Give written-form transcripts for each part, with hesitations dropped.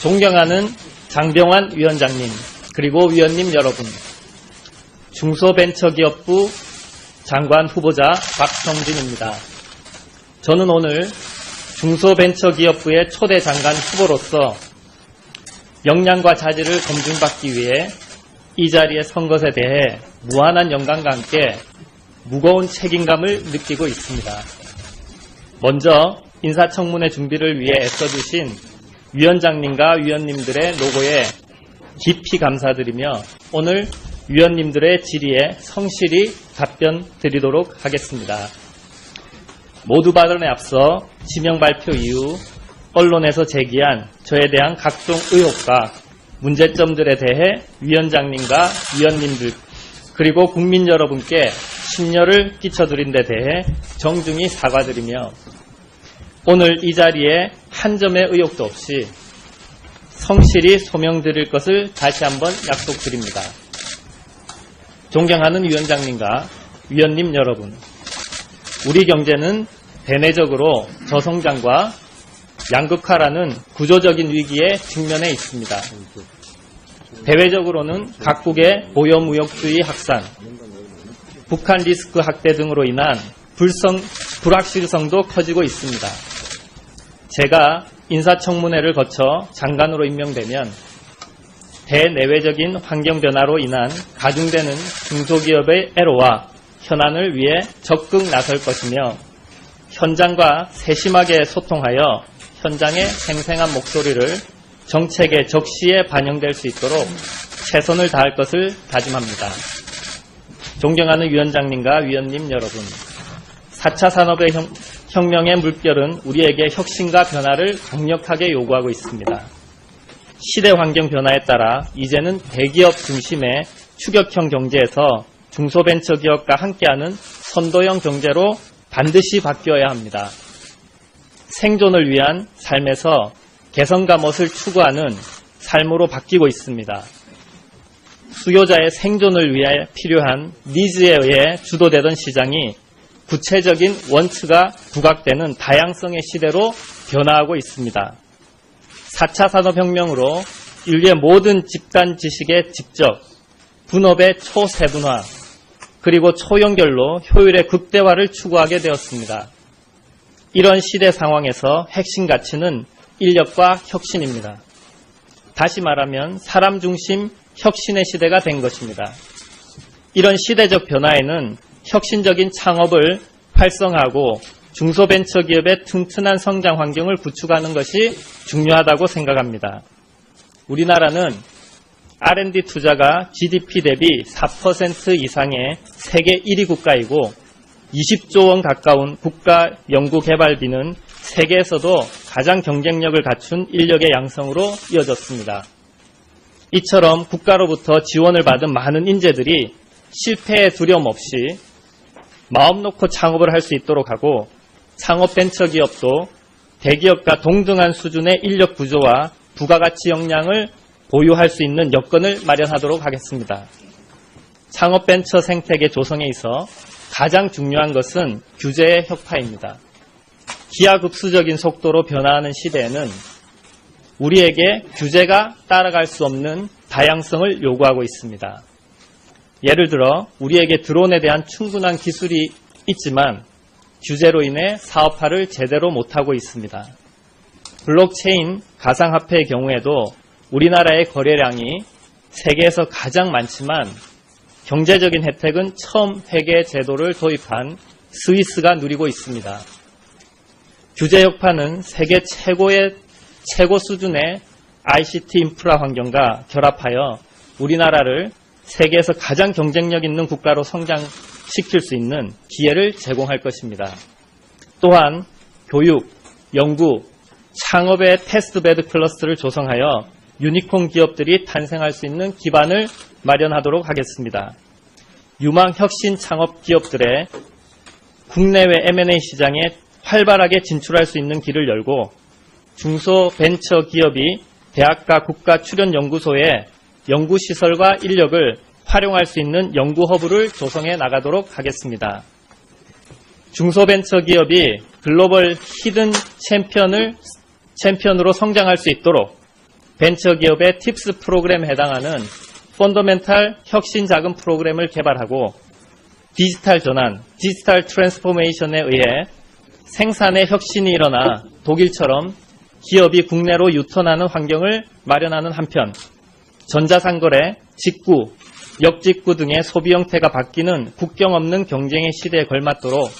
존경하는 장병환 위원장님, 그리고 위원님 여러분, 중소벤처기업부 장관 후보자 박성준입니다. 저는 오늘 중소벤처기업부의 초대 장관 후보로서 역량과 자질을 검증받기 위해 이 자리에 선 것에 대해 무한한 영광과 함께 무거운 책임감을 느끼고 있습니다. 먼저 인사청문회 준비를 위해 애써주신 위원장님과 위원님들의 노고에 깊이 감사드리며 오늘 위원님들의 질의에 성실히 답변 드리도록 하겠습니다. 모두 발언에 앞서 지명 발표 이후 언론에서 제기한 저에 대한 각종 의혹과 문제점들에 대해 위원장님과 위원님들 그리고 국민 여러분께 심려를 끼쳐드린 데 대해 정중히 사과드리며 오늘 이 자리에 한 점의 의혹도 없이 성실히 소명드릴 것을 다시 한번 약속드립니다. 존경하는 위원장님과 위원님 여러분, 우리 경제는 대내적으로 저성장과 양극화라는 구조적인 위기에 직면해 있습니다. 대외적으로는 각국의 보여무역주의 확산, 북한 리스크 확대 등으로 인한 불확실성도 커지고 있습니다. 제가 인사청문회를 거쳐 장관으로 임명되면 대내외적인 환경 변화로 인한 가중되는 중소기업의 애로와 현안을 위해 적극 나설 것이며 현장과 세심하게 소통하여 현장의 생생한 목소리를 정책에 적시에 반영될 수 있도록 최선을 다할 것을 다짐합니다. 존경하는 위원장님과 위원님 여러분, 4차 산업의 혁명의 물결은 우리에게 혁신과 변화를 강력하게 요구하고 있습니다. 시대 환경 변화에 따라 이제는 대기업 중심의 추격형 경제에서 중소벤처기업과 함께하는 선도형 경제로 반드시 바뀌어야 합니다. 생존을 위한 삶에서 개성과 멋을 추구하는 삶으로 바뀌고 있습니다. 수요자의 생존을 위해 필요한 니즈에 의해 주도되던 시장이 구체적인 원칙가 부각되는 다양성의 시대로 변화하고 있습니다. 4차 산업혁명으로 인류의 모든 집단 지식의 직접, 분업의 초세분화, 그리고 초연결로 효율의 극대화를 추구하게 되었습니다. 이런 시대 상황에서 핵심 가치는 인력과 혁신입니다. 다시 말하면 사람 중심 혁신의 시대가 된 것입니다. 이런 시대적 변화에는 혁신적인 창업을 활성화하고 중소벤처기업의 튼튼한 성장 환경을 구축하는 것이 중요하다고 생각합니다. 우리나라는 R&D 투자가 GDP 대비 4% 이상의 세계 1위 국가이고 20조 원 가까운 국가 연구개발비는 세계에서도 가장 경쟁력을 갖춘 인력의 양성으로 이어졌습니다. 이처럼 국가로부터 지원을 받은 많은 인재들이 실패의 두려움 없이 마음 놓고 창업을 할 수 있도록 하고 창업벤처기업도 대기업과 동등한 수준의 인력 구조와 부가가치 역량을 보유할 수 있는 여건을 마련하도록 하겠습니다. 창업벤처 생태계 조성에 있어 가장 중요한 것은 규제의 혁파입니다. 기하급수적인 속도로 변화하는 시대에는 우리에게 규제가 따라갈 수 없는 다양성을 요구하고 있습니다. 예를 들어 우리에게 드론에 대한 충분한 기술이 있지만 규제로 인해 사업화를 제대로 못하고 있습니다. 블록체인 가상화폐의 경우에도 우리나라의 거래량이 세계에서 가장 많지만 경제적인 혜택은 처음 회계 제도를 도입한 스위스가 누리고 있습니다. 규제 혁파는 세계 최고 수준의 ICT 인프라 환경과 결합하여 우리나라를 세계에서 가장 경쟁력 있는 국가로 성장시킬 수 있는 기회를 제공할 것입니다. 또한 교육, 연구, 창업의 테스트베드 클러스터를 조성하여 유니콘 기업들이 탄생할 수 있는 기반을 마련하도록 하겠습니다. 유망 혁신 창업 기업들의 국내외 M&A 시장에 활발하게 진출할 수 있는 길을 열고 중소벤처기업이 대학과 국가출연연구소의 연구시설과 인력을 활용할 수 있는 연구허브를 조성해 나가도록 하겠습니다. 중소벤처기업이 글로벌 히든 챔피언으로 성장할 수 있도록 벤처기업의 팁스 프로그램에 해당하는 펀더멘탈 혁신 자금 프로그램을 개발하고 디지털 전환, 디지털 트랜스포메이션에 의해 생산의 혁신이 일어나 독일처럼 기업이 국내로 유턴하는 환경을 마련하는 한편 전자상거래, 직구, 역직구 등의 소비 형태가 바뀌는 국경 없는 경쟁의 시대에 걸맞도록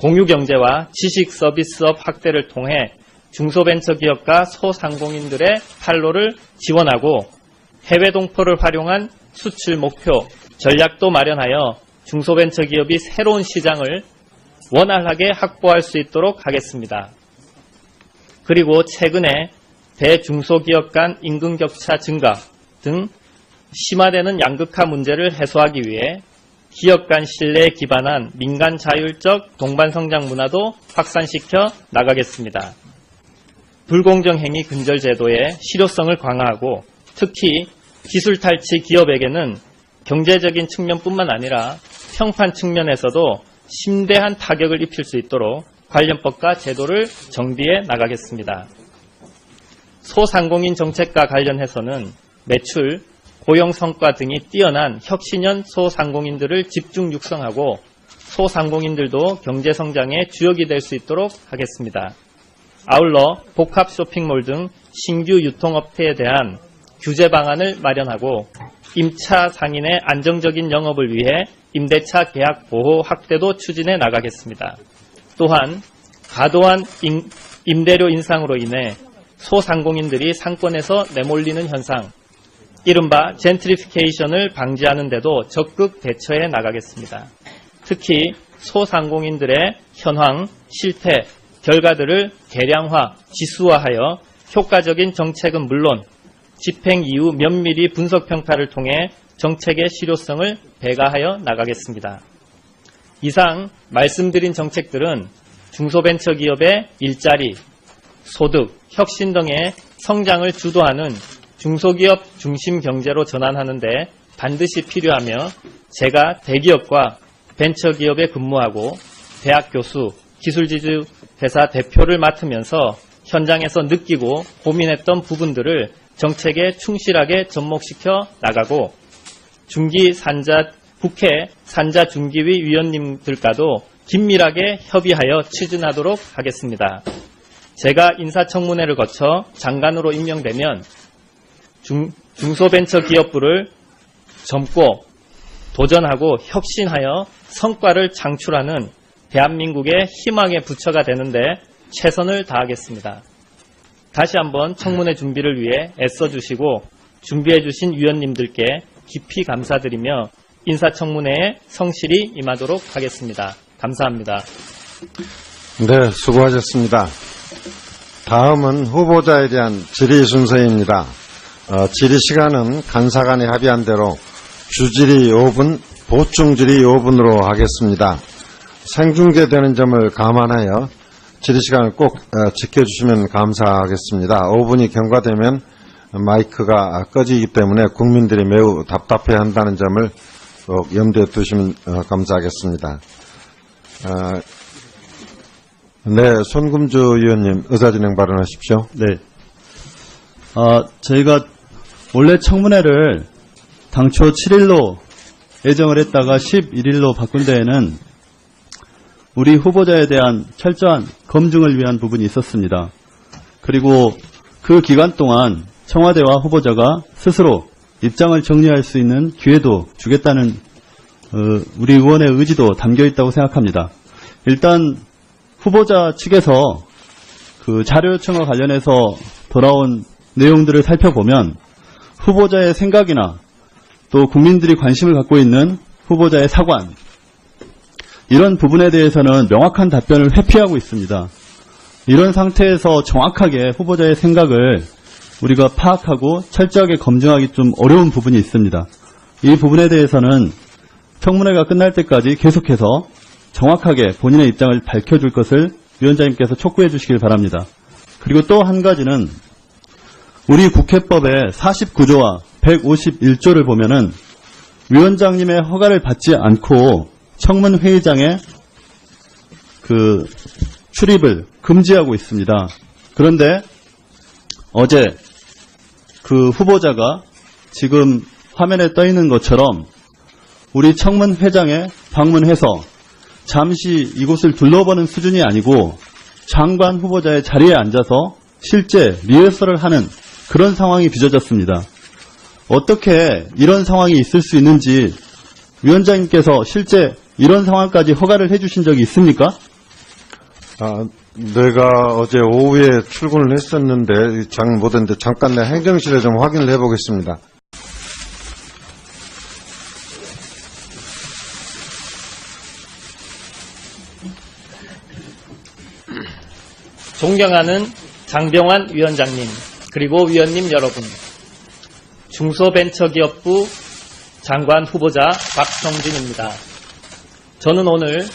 공유경제와 지식 서비스업 확대를 통해 중소벤처기업과 소상공인들의 판로를 지원하고 해외 동포를 활용한 수출 목표, 전략도 마련하여 중소벤처기업이 새로운 시장을 원활하게 확보할 수 있도록 하겠습니다. 그리고 최근에 대중소기업 간 임금 격차 증가 등 심화되는 양극화 문제를 해소하기 위해 기업 간 신뢰에 기반한 민간 자율적 동반성장 문화도 확산시켜 나가겠습니다. 불공정 행위 근절 제도의 실효성을 강화하고 특히 기술 탈취 기업에게는 경제적인 측면뿐만 아니라 평판 측면에서도 심대한 타격을 입힐 수 있도록 관련법과 제도를 정비해 나가겠습니다. 소상공인 정책과 관련해서는 매출, 고용 성과 등이 뛰어난 혁신형 소상공인들을 집중 육성하고 소상공인들도 경제성장의 주역이 될 수 있도록 하겠습니다. 아울러 복합 쇼핑몰 등 신규 유통업체에 대한 규제 방안을 마련하고 임차 상인의 안정적인 영업을 위해 임대차 계약 보호 확대도 추진해 나가겠습니다. 또한 과도한 임대료 인상으로 인해 소상공인들이 상권에서 내몰리는 현상, 이른바 젠트리피케이션을 방지하는 데도 적극 대처해 나가겠습니다. 특히 소상공인들의 현황, 실태, 결과들을 계량화, 지수화하여 효과적인 정책은 물론 집행 이후 면밀히 분석 평가를 통해 정책의 실효성을 배가하여 나가겠습니다. 이상 말씀드린 정책들은 중소벤처기업의 일자리, 소득, 혁신 등의 성장을 주도하는 중소기업 중심 경제로 전환하는 데 반드시 필요하며 제가 대기업과 벤처기업에 근무하고 대학 교수, 기술지주 회사 대표를 맡으면서 현장에서 느끼고 고민했던 부분들을 정책에 충실하게 접목시켜 나가고 국회 산자중기위 위원님들과도 긴밀하게 협의하여 추진하도록 하겠습니다. 제가 인사청문회를 거쳐 장관으로 임명되면 중소벤처기업부를 젊고 도전하고 혁신하여 성과를 창출하는 대한민국의 희망의 부처가 되는데 최선을 다하겠습니다. 다시 한번 청문회 준비를 위해 애써주시고 준비해주신 위원님들께 깊이 감사드리며 인사청문회에 성실히 임하도록 하겠습니다. 감사합니다. 네, 수고하셨습니다. 다음은 후보자에 대한 질의 순서입니다. 질의 시간은 간사간에 합의한 대로 주질의 5분, 보충질의 5분으로 하겠습니다. 생중계되는 점을 감안하여 질의 시간을 꼭 지켜주시면 감사하겠습니다. 5분이 경과되면 마이크가 꺼지기 때문에 국민들이 매우 답답해한다는 점을 꼭 염두에 두시면 감사하겠습니다. 네, 손금주 의원님 의사진행 발언하십시오. 네. 저희가 원래 청문회를 당초 7일로 예정을 했다가 11일로 바꾼 데에는 우리 후보자에 대한 철저한 검증을 위한 부분이 있었습니다. 그리고 그 기간 동안 청와대와 후보자가 스스로 입장을 정리할 수 있는 기회도 주겠다는 우리 의원의 의지도 담겨 있다고 생각합니다. 일단 후보자 측에서 그 자료 요청과 관련해서 돌아온 내용들을 살펴보면 후보자의 생각이나 또 국민들이 관심을 갖고 있는 후보자의 사관, 이런 부분에 대해서는 명확한 답변을 회피하고 있습니다. 이런 상태에서 정확하게 후보자의 생각을 우리가 파악하고 철저하게 검증하기 좀 어려운 부분이 있습니다. 이 부분에 대해서는 청문회가 끝날 때까지 계속해서 정확하게 본인의 입장을 밝혀줄 것을 위원장님께서 촉구해 주시길 바랍니다. 그리고 또 한 가지는 우리 국회법의 49조와 151조를 보면은 위원장님의 허가를 받지 않고 청문회의장에 그 출입을 금지하고 있습니다. 그런데 어제 그 후보자가 지금 화면에 떠 있는 것처럼 우리 청문 회장에 방문해서 잠시 이곳을 둘러보는 수준이 아니고 장관 후보자의 자리에 앉아서 실제 리허설을 하는 그런 상황이 빚어졌습니다. 어떻게 이런 상황이 있을 수 있는지 위원장님께서 실제 이런 상황까지 허가를 해주신 적이 있습니까? 내가 어제 오후에 출근을 했었는데 장 못했는데 잠깐 내 행정실에 좀 확인을 해보겠습니다. 존경하는 장병환 위원장님, 그리고 위원님 여러분, 중소벤처기업부 장관 후보자 박성준입니다. 저는 오늘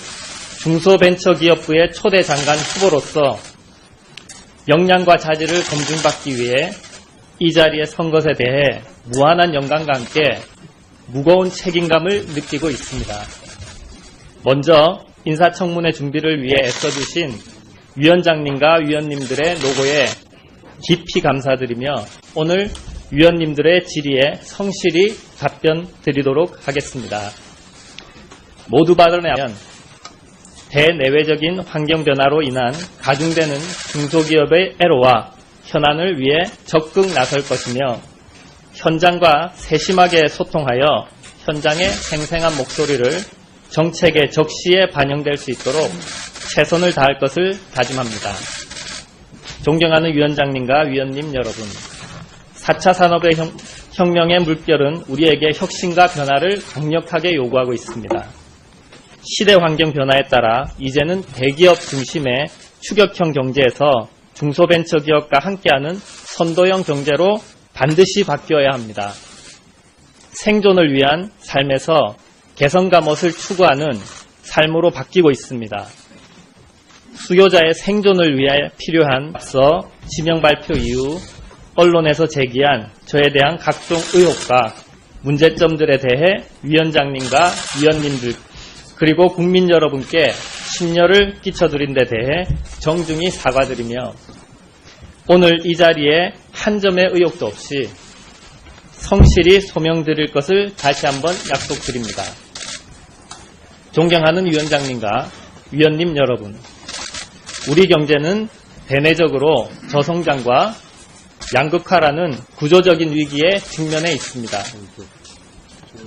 중소벤처기업부의 초대 장관 후보로서 역량과 자질을 검증받기 위해 이 자리에 선 것에 대해 무한한 영광과 함께 무거운 책임감을 느끼고 있습니다. 먼저 인사청문회 준비를 위해 애써주신 위원장님과 위원님들의 노고에 깊이 감사드리며 오늘 위원님들의 질의에 성실히 답변 드리도록 하겠습니다. 모두 발언하면 대내외적인 환경 변화로 인한 가중되는 중소기업의 애로와 현안을 위해 적극 나설 것이며 현장과 세심하게 소통하여 현장의 생생한 목소리를 정책에 적시에 반영될 수 있도록 최선을 다할 것을 다짐합니다. 존경하는 위원장님과 위원님 여러분, 4차 산업의 혁명의 물결은 우리에게 혁신과 변화를 강력하게 요구하고 있습니다. 시대 환경 변화에 따라 이제는 대기업 중심의 추격형 경제에서 중소벤처기업과 함께하는 선도형 경제로 반드시 바뀌어야 합니다. 생존을 위한 삶에서 개성과 멋을 추구하는 삶으로 바뀌고 있습니다. 수요자의 생존을 위해 필요한 앞서 지명 발표 이후 언론에서 제기한 저에 대한 각종 의혹과 문제점들에 대해 위원장님과 위원님들 그리고 국민 여러분께 심려를 끼쳐드린 데 대해 정중히 사과드리며 오늘 이 자리에 한 점의 의혹도 없이 성실히 소명드릴 것을 다시 한번 약속드립니다. 존경하는 위원장님과 위원님 여러분, 우리 경제는 대내적으로 저성장과 양극화라는 구조적인 위기에 직면해 있습니다.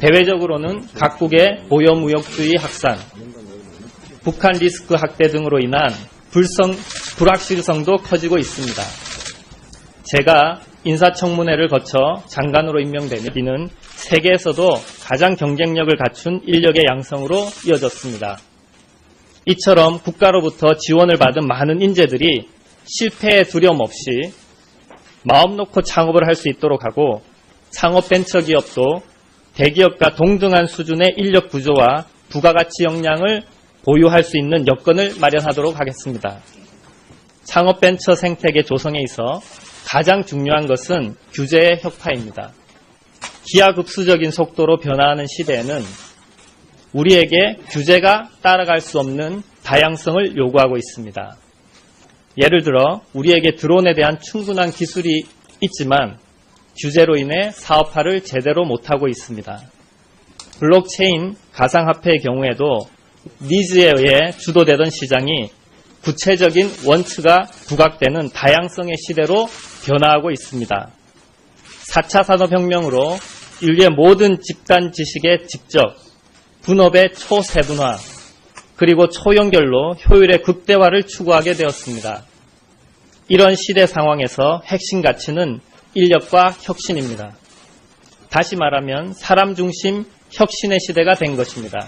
대외적으로는 각국의 보여무역주의 확산, 북한 리스크 확대 등으로 인한 불확실성도 커지고 있습니다. 제가 인사청문회를 거쳐 장관으로 임명되면 이는 세계에서도 가장 경쟁력을 갖춘 인력의 양성으로 이어졌습니다. 이처럼 국가로부터 지원을 받은 많은 인재들이 실패의 두려움 없이 마음 놓고 창업을 할 수 있도록 하고 창업벤처기업도 대기업과 동등한 수준의 인력 구조와 부가가치 역량을 보유할 수 있는 여건을 마련하도록 하겠습니다. 창업벤처 생태계 조성에 있어 가장 중요한 것은 규제의 혁파입니다. 기하급수적인 속도로 변화하는 시대에는 우리에게 규제가 따라갈 수 없는 다양성을 요구하고 있습니다. 예를 들어 우리에게 드론에 대한 충분한 기술이 있지만 규제로 인해 사업화를 제대로 못하고 있습니다. 블록체인, 가상화폐의 경우에도 니즈에 의해 주도되던 시장이 구체적인 원칙가 부각되는 다양성의 시대로 변화하고 있습니다. 4차 산업혁명으로 인류의 모든 집단 지식의 직접, 분업의 초세분화, 그리고 초연결로 효율의 극대화를 추구하게 되었습니다. 이런 시대 상황에서 핵심 가치는 인력과 혁신입니다. 다시 말하면 사람 중심 혁신의 시대가 된 것입니다.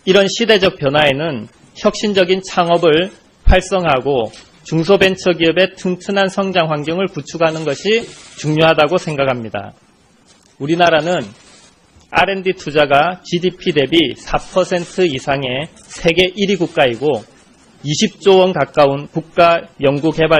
이런 시대적 변화에는 혁신적인 창업을 활성화하고 중소벤처기업의 튼튼한 성장 환경을 구축하는 것이 중요하다고 생각합니다. 우리나라는 R&D 투자가 GDP 대비 4% 이상의 세계 1위 국가이고 20조 원 가까운 국가 연구개발